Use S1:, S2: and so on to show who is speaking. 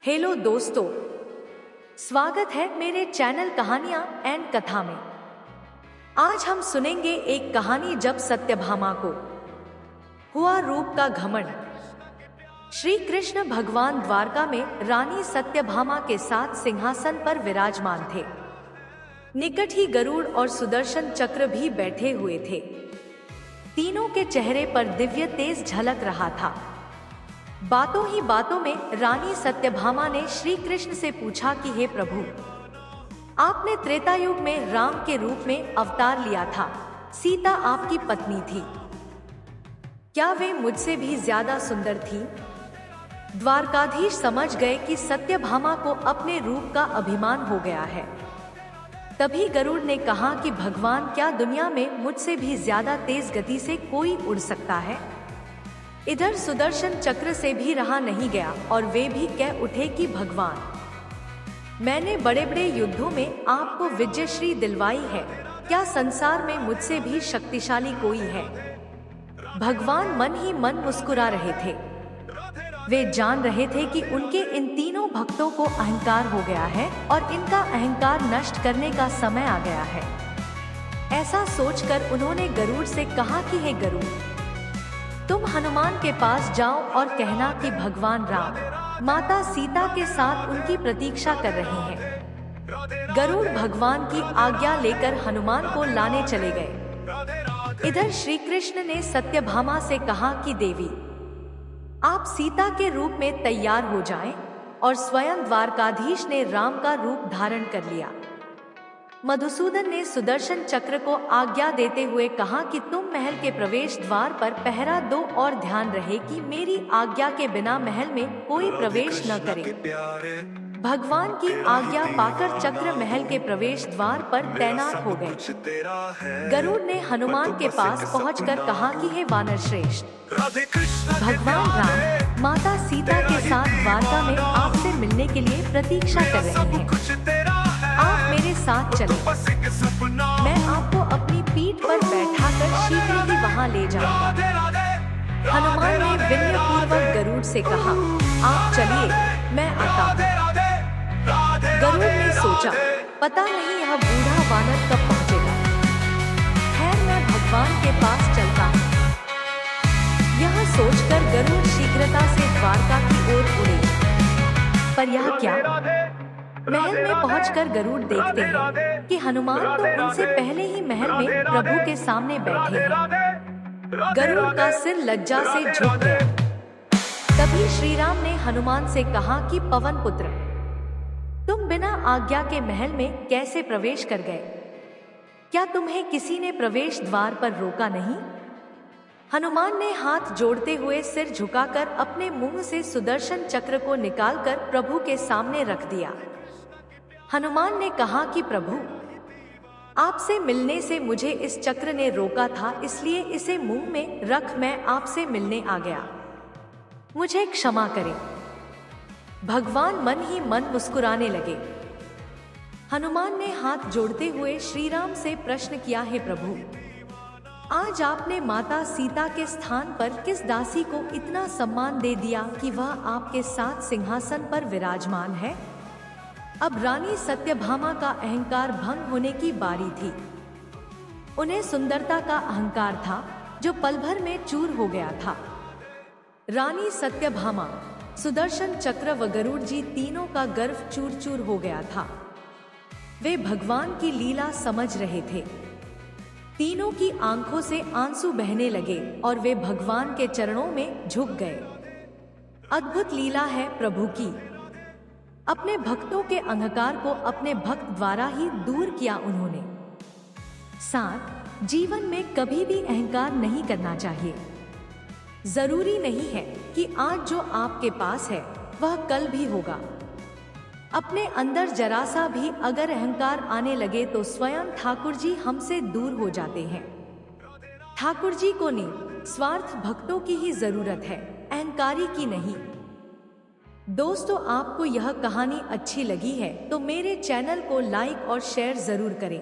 S1: Hello दोस्तों, स्वागत है मेरे चैनल कहानियां एंड कथा में। आज हम सुनेंगे एक कहानी जब सत्यभामा को हुआ रूप का घमंड। श्री कृष्ण भगवान द्वारका में रानी सत्यभामा के साथ सिंहासन पर विराजमान थे। निकट ही गरुड़ और सुदर्शन चक्र भी बैठे हुए थे। तीनों के चेहरे पर दिव्य तेज झलक रहा था। बातों ही बातों में रानी सत्यभामा ने श्री कृष्ण से पूछा कि हे प्रभु, आपने त्रेता युग में राम के रूप में अवतार लिया था। सीता आपकी पत्नी थी, क्या वे मुझसे भी ज्यादा सुंदर थी? द्वारकाधीश समझ गए कि सत्यभामा को अपने रूप का अभिमान हो गया है। तभी गरुड़ ने कहा कि भगवान, क्या दुनिया में मुझसे भी ज्यादा तेज गति से कोई उड़ सकता है? इधर सुदर्शन चक्र से भी रहा नहीं गया और वे भी कह उठे कि भगवान, मैंने बड़े बड़े युद्धों में आपको विजयश्री दिलवाई है, क्या संसार में मुझसे भी शक्तिशाली कोई है? भगवान मन ही मन मुस्कुरा रहे थे। वे जान रहे थे कि उनके इन तीनों भक्तों को अहंकार हो गया है और इनका अहंकार नष्ट करने का समय आ गया है। ऐसा सोचकर उन्होंने गरुड़ से कहा कि हे गरुड़, तुम हनुमान के पास जाओ और कहना कि भगवान राम माता सीता के साथ उनकी प्रतीक्षा कर रहे हैं। गरुड़ भगवान की आज्ञा लेकर हनुमान को लाने चले गए। इधर श्री कृष्ण ने सत्यभामा से कहा कि देवी, आप सीता के रूप में तैयार हो जाएं, और स्वयं द्वारकाधीश ने राम का रूप धारण कर लिया। मधुसूदन ने सुदर्शन चक्र को आज्ञा देते हुए कहा कि तुम महल के प्रवेश द्वार पर पहरा दो और ध्यान रहे कि मेरी आज्ञा के बिना महल में कोई प्रवेश न करे। भगवान की आज्ञा पाकर चक्र महल के प्रवेश द्वार पर तैनात हो गए। गरुड़ ने हनुमान के पास पहुंचकर कहा कि हे वानर श्रेष्ठ, भगवान राम माता सीता के साथ द्वारका में आपसे मिलने के लिए प्रतीक्षा कर रहे हैं। आप मेरे साथ चलें। मैं आपको अपनी पीठ पर बैठाकर शीघ्र ही वहां ले जाऊंगा। हनुमान ने विनय पूर्वक गरुड़ से कहा, आप चलिए, मैं आता हूँ। गरुड़ ने सोचा, पता नहीं यह बूढ़ा वानर कब पहुँचेगा। खैर, मैं भगवान के पास चलता हूँ। यह सोचकर गरुड़ शीघ्रता से द्वारका की ओर उड़े। पर यह क्या? महल में पहुंचकर गरुड़ देखते हैं कि हनुमान तो उनसे पहले ही महल में प्रभु के सामने बैठे हैं। गरुड़ का सिर लज्जा से झुक गया। तभी श्री राम ने हनुमान से कहा कि पवन पुत्र, तुम बिना आज्ञा के महल में कैसे प्रवेश कर गए? क्या तुम्हें किसी ने प्रवेश द्वार पर रोका नहीं? हनुमान ने हाथ जोड़ते हुए सिर झुकाकर अपने मुंह से सुदर्शन चक्र को निकालकर प्रभु के सामने रख दिया। हनुमान ने कहा कि प्रभु, आपसे मिलने से मुझे इस चक्र ने रोका था, इसलिए इसे मुंह में रख मैं आपसे मिलने आ गया। मुझे क्षमा करें। भगवान मन ही मन मुस्कुराने लगे। हनुमान ने हाथ जोड़ते हुए श्री राम से प्रश्न किया, हे प्रभु, आज आपने माता सीता के स्थान पर किस दासी को इतना सम्मान दे दिया कि वह आपके साथ सिंहासन पर विराजमान है? अब रानी सत्यभामा का अहंकार भंग होने की बारी थी। उन्हें सुंदरता का अहंकार था जो पल भर में चूर हो गया था। रानी सत्यभामा, सुदर्शन चक्र व गरुड़ जी तीनों का गर्व चूर चूर हो गया था। वे भगवान की लीला समझ रहे थे। तीनों की आंखों से आंसू बहने लगे और वे भगवान के चरणों में झुक गए। अद्भुत लीला है प्रभु की। अपने भक्तों के अहंकार को अपने भक्त द्वारा ही दूर किया उन्होंने। साथ जीवन में कभी भी अहंकार नहीं करना चाहिए। जरूरी नहीं है कि आज जो आपके पास है वह कल भी होगा। अपने अंदर जरा सा भी अगर अहंकार आने लगे तो स्वयं ठाकुर जी हमसे दूर हो जाते हैं। ठाकुर जी को निस्वार्थ भक्तों की ही जरूरत है, अहंकारी की नहीं। दोस्तों, आपको यह कहानी अच्छी लगी है तो मेरे चैनल को लाइक और शेयर जरूर करें।